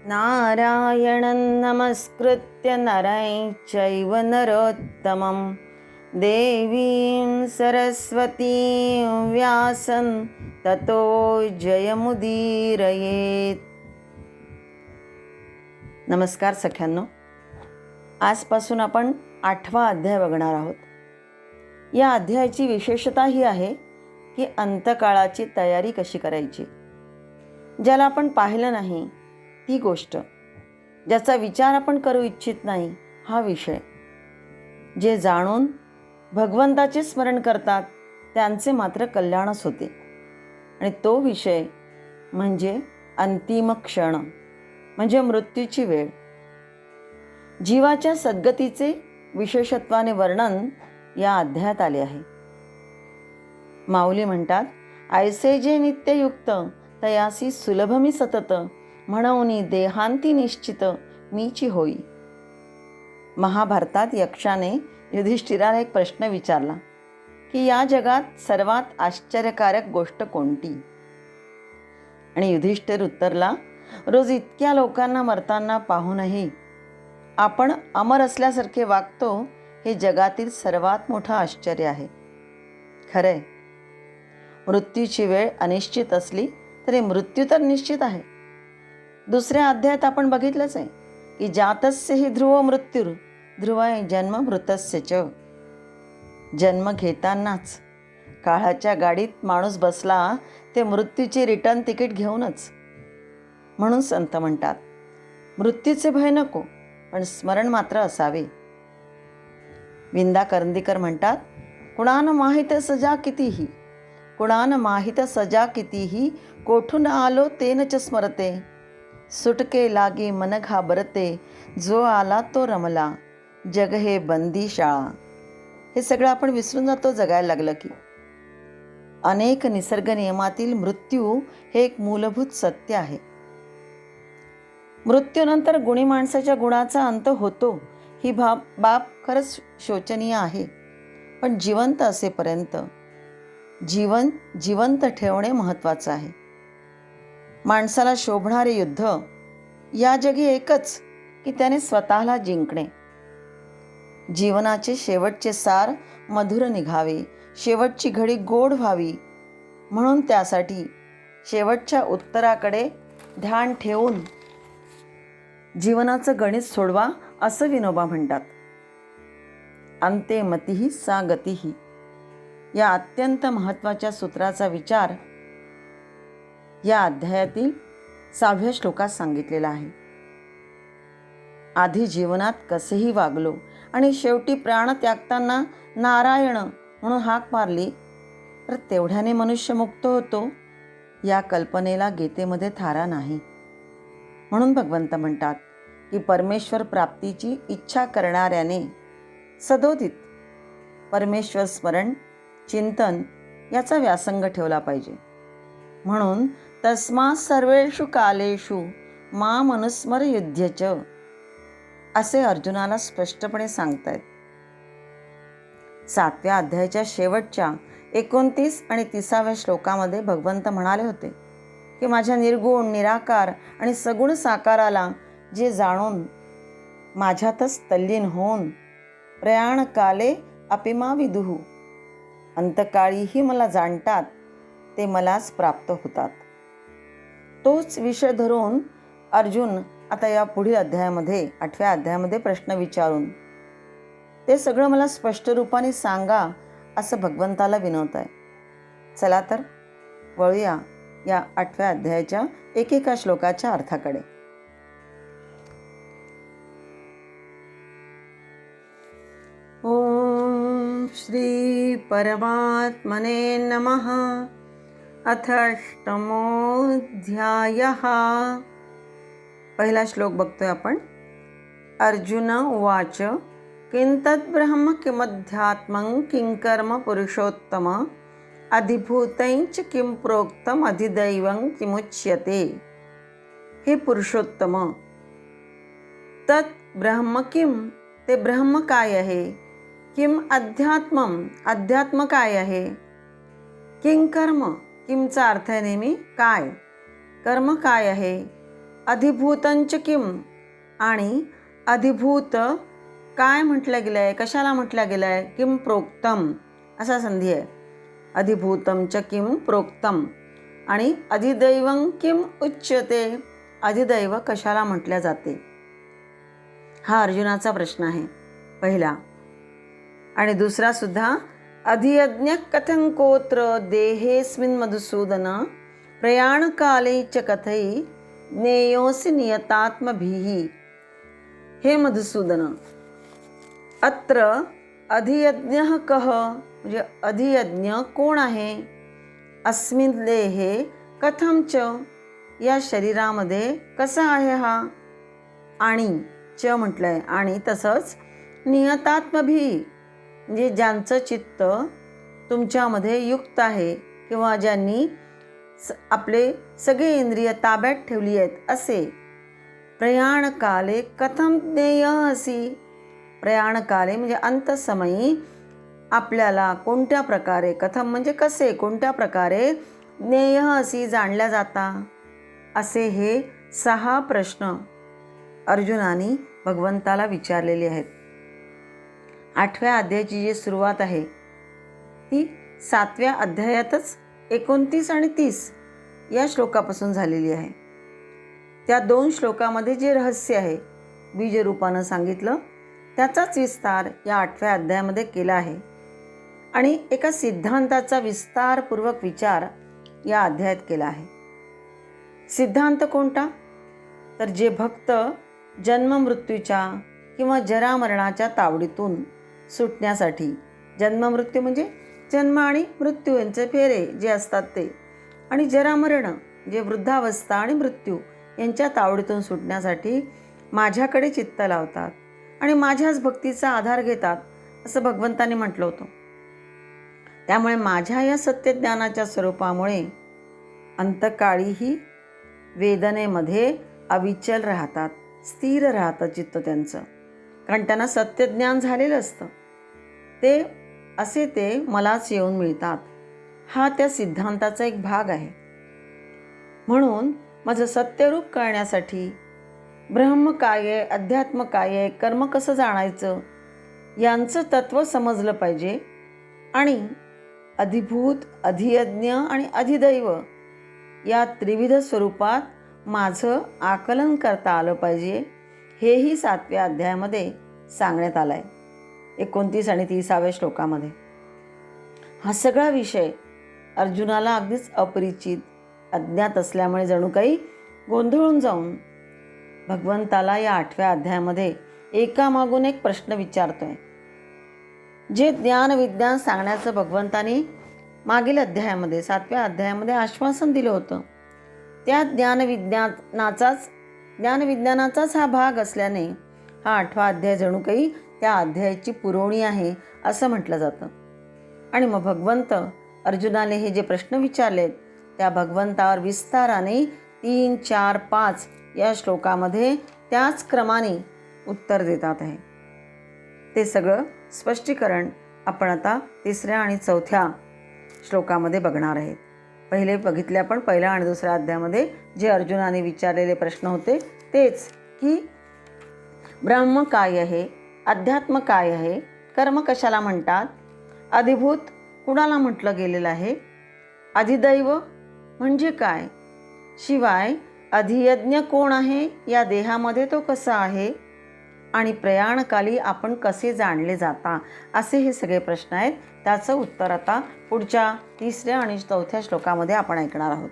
नारायणं नमस्कृत्य नरं चैव नरोत्तमं देवीं सरस्वतीं व्यासं ततो जयमुदीरयेत्. नमस्कार सख्यांनो, आजपासून आपण 8वा अध्याय बघणार आहोत. या अध्यायाची विशेषता ही आहे की अंतकाळाची तयारी कशी करायची. ज्याला आपण पाहिलं नाही ती गोष्ट, ज्याचा विचार आपण करू इच्छित नाही हा विषय, जे जाणून भगवंताचे स्मरण करतात त्यांचे मात्र कल्याणच होते. आणि तो विषय म्हणजे अंतिम क्षण, म्हणजे मृत्यूची वेळ. जीवाच्या सद्गतीचे विशेषत्वाने वर्णन या अध्यायात आले आहे. माऊली म्हणतात, ऐसे जे नित्ययुक्त तयासी सुलभमी सतत, म्हणूनी देहांती निश्चित मीची होई. महाभारतात यक्षाने युधिष्ठिराला एक प्रश्न विचारला की या जगात सर्वात आश्चर्यकारक गोष्ट कोणती. आणि युधिष्ठिर उत्तरला, रोज इतक्या लोकांना मरताना पाहूनही आपण अमर असल्यासारखे वागतो हे जगातील सर्वात मोठं आश्चर्य आहे. खरंय, मृत्यूची वेळ अनिश्चित असली तरी मृत्यू तर निश्चित आहे. दुसऱ्या अध्यायात आपण बघितलंच आहे की जातस्य हि ध्रुव मृत्यूर ध्रुवाय जन्म मृतस्य च. जन्म घेतानाच काळाच्या गाडीत माणूस बसला ते मृत्यूची रिटर्न तिकीट घेऊनच. म्हणून संत म्हणतात, मृत्यूचे भय नको, पण स्मरण मात्र असावे. विंदा करंदीकर म्हणतात, कुणान माहित सजा कितीही, कुणान माहित सजा कितीही, कोठून आलो तेन च स्मरते, सुटके लागे मन घाबरते, जो आला तो रमला, जग हे बंदी शाळा. हे सगळं आपण विसरून जातो जगायला लागलं की. अनेक निसर्ग नियमातील मृत्यू हे एक मूलभूत सत्य आहे. मृत्यूनंतर गुणी माणसाच्या गुणाचा अंत होतो ही बाब खरंच शोचनीय आहे. पण जिवंत असेपर्यंत जीवन जिवंत ठेवणे महत्त्वाचं आहे. माणसाला शोभणारे युद्ध या जगी एकच की त्याने स्वतःला जिंकणे. जीवनाचे शेवटचे सार मधुर निघावे, शेवटची घडी गोड व्हावी, म्हणून त्यासाठी शेवटच्या उत्तराकडे ध्यान ठेवून जीवनाचं गणित सोडवा असं विनोबा म्हणतात. अंते मतिहि सा गतिहि या अत्यंत महत्त्वाच्या सूत्राचा विचार या अध्यायातील 6व्या श्लोकात सांगितलेला आहे. आधी जीवनात कसेही वागलो आणि शेवटी प्राण त्यागताना नारायण म्हणून हाक मारली तर तेवढ्याने मनुष्य मुक्त होतो, या कल्पनेला गीतेमध्ये थारा नाही. म्हणून भगवंत म्हणतात की परमेश्वर प्राप्तीची इच्छा करणाऱ्याने सदोदित परमेश्वर स्मरण चिंतन याचा व्यासंग ठेवला पाहिजे. म्हणून तस्मात् सर्वेषु कालेषु माम अनुस्मर युध्यच असे अर्जुनाला स्पष्टपणे सांगतायत. 7व्या अध्यायाच्या शेवटच्या 29 आणि 30व्या श्लोकामध्ये भगवंत म्हणाले होते की माझ्या निर्गुण निराकार आणि सगुण साकाराला जे जाणून माझ्यातच तल्लीन होऊन प्रयाण काले अपिमा विदुहु, अंतकाळीही मला जाणतात ते मलाच प्राप्त होतात. तोच विषय धरून अर्जुन आता या पुढील अध्यायामध्ये 8व्या अध्यायामध्ये प्रश्न विचारून ते सगळं मला स्पष्ट रूपाने सांगा असं भगवंताला विनवत आहे. चला तर वळूया या 8व्या अध्यायाच्या एकेका श्लोकाच्या अर्थाकडे. ओम श्री परमात्मने नमः. अथ अष्टमोऽध्यायः. पहिला श्लोक बघतोय आपण. अर्जुन उवाच किंतत् ब्रह्म किमध्यात्मं किंकर्म पुरुषोत्तम अधिभूतैश्च किं प्रोक्तम अधिदैवं किमुच्यते. हे पुरुषोत्तम, तत् ब्रह्म किम, ते ब्रह्म काय आहे. किम अध्यात्मं, अध्यात्म काय आहे. किं कर्म, किमचा अर्थ आहे नेहमी काय, कर्म काय आहे. अधिभूतंच किम, आणि अधिभूत काय म्हटलं गेलं आहे, कशाला म्हटलं गेलं आहे, किम प्रोक्तम असा संधी आहे. अधिभूतम च किम प्रोक्तम, आणि अधिदैवं किम उच्यते, अधिदैव कशाला म्हटल्या जाते. हा अर्जुनाचा प्रश्न आहे पहिला. आणि दुसरा सुद्धा, अधियज्ञ कथं कोत्र देहेस्मिन् मधुसूदन, प्रयाणकाले च कथै ज्ञेयोऽसि नियतात्मभिः. हे मधुसूदन, अत्र अधियज्ञः कः, म्हणजे अधियज्ञ कोण आहे, अस्मिन् देहे कथं च, या शरीरामध्ये कसा आहे हा, आणि च म्हटलंय, आणि तसंच नियतात्मभी, म्हणजे ज्यांचं चित्त तुमच्यामध्ये युक्त आहे किंवा ज्यांनी आपले सगळे इंद्रिय ताब्यात ठेवली आहेत असे. प्रयाणकाले कथं ज्ञेय असि, प्रयाणकाले म्हणजे अंतसमयी आपल्याला कोणत्या प्रकारे, कथम म्हणजे कसे, कोणत्या प्रकारे, ज्ञेय असि जाणल्या जाता, असे हे 6 प्रश्न अर्जुनाने भगवंताला विचारलेले आहेत. 8व्या अध्यायाची जी सुरुवात आहे ती 7व्या अध्यायातच 29 आणि 30 या श्लोकापासून झालेली आहे. त्या 2 श्लोकामध्ये जे रहस्य आहे बीजरूपानं सांगितलं त्याचाच विस्तार या 8व्या अध्यायामध्ये केला आहे. आणि एका सिद्धांताचा विस्तारपूर्वक विचार या अध्यायात केला आहे. सिद्धांत कोणता, तर जे भक्त जन्ममृत्यूच्या किंवा जरामरणाच्या तावडीतून सुटण्यासाठी, जन्ममृत्यू म्हणजे जन्म आणि मृत्यू यांचे फेरे जे असतात ते, आणि जरामरण जे वृद्धावस्था आणि मृत्यू यांच्या तावडीतून सुटण्यासाठी माझ्याकडे चित्त लावतात आणि माझ्याच भक्तीचा आधार घेतात असं भगवंतांनी म्हटलं होतं. त्यामुळे माझ्या या सत्यज्ञानाच्या स्वरूपामुळे अंतकाळीही वेदनेमध्ये अविचल राहतात, स्थिर राहतं चित्त त्यांचं, कारण त्यांना सत्यज्ञान झालेलं असतं. ते मलाच येऊन मिळतात. हा त्या सिद्धांताचा एक भाग आहे. म्हणून माझं सत्यरूप कळण्यासाठी ब्रह्म काय आहे, अध्यात्म काय आहे, कर्म कसं जाणायचं यांचं तत्त्व समजलं पाहिजे. आणि अधिभूत, अधियज्ञ आणि अधिदैव या त्रिविध स्वरूपात माझं आकलन करता आलं पाहिजे. हेही 7व्या अध्यायामध्ये सांगण्यात आलं आहे 29 आणि 30व्या श्लोकामध्ये. हा सगळा विषय अर्जुनाला अगदीच अपरिचित, अज्ञात असल्यामुळे जणू काही गोंधळून जाऊन भगवंताला या 8व्या अध्यायामध्ये एकामागून एक प्रश्न विचारतोय. जे ज्ञान विज्ञान सांगण्याचं भगवंतानी मागील अध्यायामध्ये 7व्या अध्यायामध्ये आश्वासन दिलं होतं, त्या ज्ञानविज्ञानाचाच हा भाग असल्याने हा 8वा अध्याय जणू काही त्या अध्यायाची पुरवणी आहे असं म्हटलं जातं. आणि मग भगवंत अर्जुनाने हे जे प्रश्न विचारलेत त्या भगवंतावर विस्ताराने 3, 4, 5 या श्लोकामध्ये त्याच क्रमाने उत्तर देतात आहे. ते सगळं स्पष्टीकरण आपण आता 3ऱ्या आणि 4थ्या श्लोकामध्ये बघणार आहेत. पहिले बघितले आपण 1ल्या आणि 2ऱ्या अध्यायामध्ये जे अर्जुनाने विचारलेले प्रश्न होते तेच, की ब्रह्म काय आहे, अध्यात्म काय आहे, कर्म कशाला म्हणतात, अधिभूत कुणाला म्हटलं गेलेलं आहे, अधिदैव म्हणजे काय, शिवाय अधियज्ञ कोण आहे, या देहामध्ये तो कसा आहे, आणि प्रयाणकाली आपण कसे जाणले जाता, असे हे सगळे प्रश्न आहेत. त्याचं उत्तर आता पुढच्या 3ऱ्या आणि 4थ्या श्लोकामध्ये आपण ऐकणार आहोत.